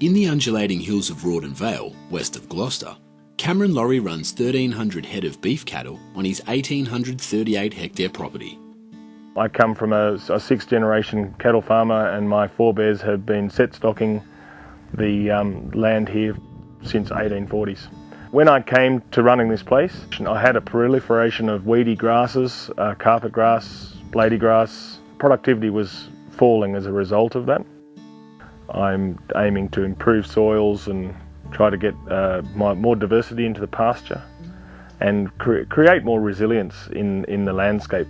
In the undulating hills of Rawdon Vale, west of Gloucester, Cameron Laurie runs 1,300 head of beef cattle on his 1,838 hectare property. I come from a sixth generation cattle farmer, and my forebears have been set stocking the land here since 1840s. When I came to running this place, I had a proliferation of weedy grasses, carpet grass, blady grass. Productivity was falling as a result of that. I'm aiming to improve soils and try to get more diversity into the pasture and create more resilience in the landscape.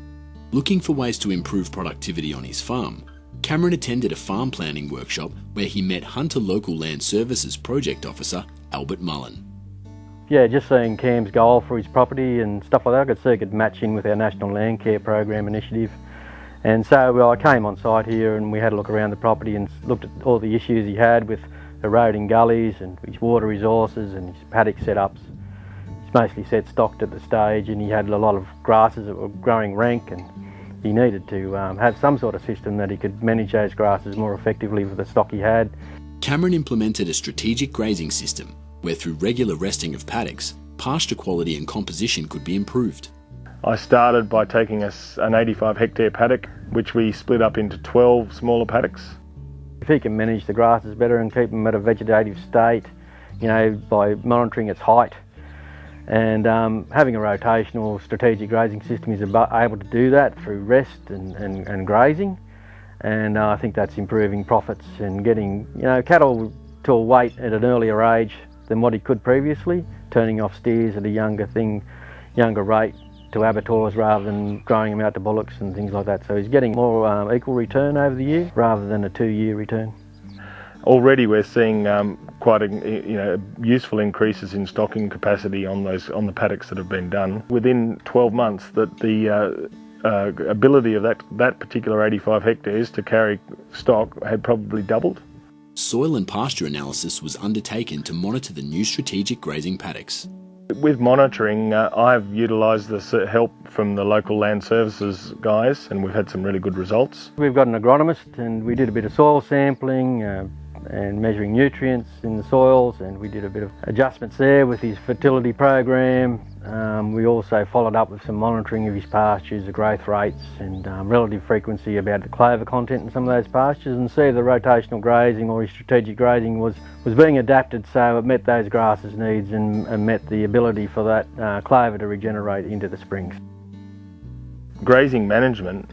Looking for ways to improve productivity on his farm, Cameron attended a farm planning workshop where he met Hunter Local Land Services Project Officer Albert Mullen. Yeah, just seeing Cam's goal for his property and stuff like that, I could see it could match in with our National Land Care Program initiative. And so I came on site here and we had a look around the property and looked at all the issues he had with eroding gullies and his water resources and his paddock setups. He's mostly set stocked at the stage, and he had a lot of grasses that were growing rank, and he needed to have some sort of system that he could manage those grasses more effectively with the stock he had. Cameron implemented a strategic grazing system where through regular resting of paddocks, pasture quality and composition could be improved. I started by taking an 85 hectare paddock, which we split up into 12 smaller paddocks. If he can manage the grasses better and keep them at a vegetative state, by monitoring its height, and having a rotational strategic grazing system is able to do that through rest and grazing, and I think that's improving profits and getting cattle to a weight at an earlier age than what he could previously, turning off steers at a younger rate to abattoirs rather than growing them out to bullocks and things like that. So he's getting more equal return over the year rather than a 2-year return. Already we're seeing quite useful increases in stocking capacity on the paddocks that have been done. Within 12 months, that the ability of that particular 85 hectares to carry stock had probably doubled. Soil and pasture analysis was undertaken to monitor the new strategic grazing paddocks. With monitoring, I've utilised the help from the local land services guys, and we've had some really good results. We've got an agronomist, and we did a bit of soil sampling and measuring nutrients in the soils, and we did a bit of adjustments there with his fertility program. We also followed up with some monitoring of his pastures, the growth rates and relative frequency about the clover content in some of those pastures, and see the rotational grazing or his strategic grazing was being adapted so it met those grasses' needs and met the ability for that clover to regenerate into the springs. Grazing management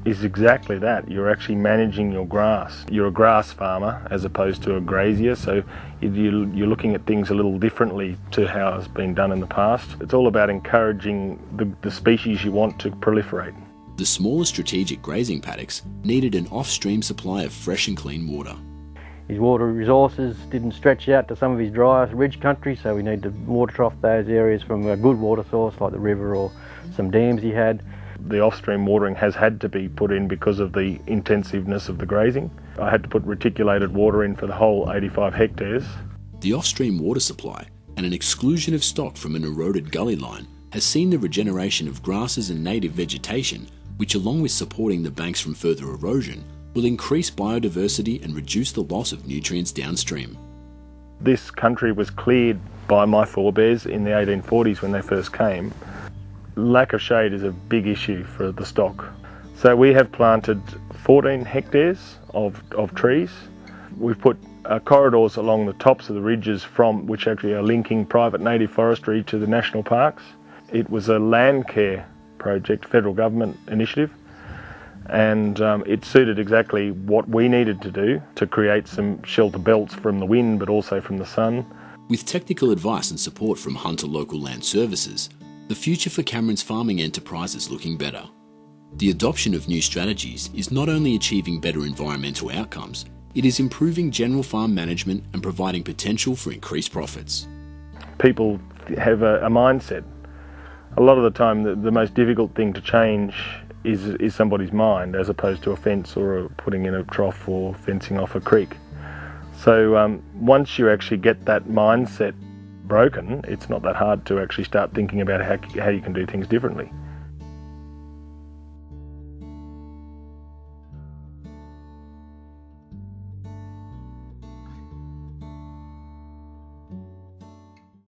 is exactly that. You're actually managing your grass. You're a grass farmer as opposed to a grazier, so you're looking at things a little differently to how it's been done in the past. It's all about encouraging the species you want to proliferate. The smaller strategic grazing paddocks needed an off-stream supply of fresh and clean water. His water resources didn't stretch out to some of his drier ridge country, so we need to water trough those areas from a good water source like the river or some dams he had. The off-stream watering has had to be put in because of the intensiveness of the grazing. I had to put reticulated water in for the whole 85 hectares. The off-stream water supply and an exclusion of stock from an eroded gully line has seen the regeneration of grasses and native vegetation, which along with supporting the banks from further erosion, will increase biodiversity and reduce the loss of nutrients downstream. This country was cleared by my forebears in the 1840s when they first came. Lack of shade is a big issue for the stock. So we have planted 14 hectares of trees. We've put corridors along the tops of the ridges which actually are linking private native forestry to the national parks. It was a land care project, federal government initiative, and it suited exactly what we needed to do to create some shelter belts from the wind but also from the sun. With technical advice and support from Hunter Local Land Services, the future for Cameron's farming enterprise is looking better. The adoption of new strategies is not only achieving better environmental outcomes, it is improving general farm management and providing potential for increased profits. People have a mindset. A lot of the time the most difficult thing to change is somebody's mind, as opposed to a fence or putting in a trough or fencing off a creek. So once you actually get that mindset broken, it's not that hard to actually start thinking about how you can do things differently.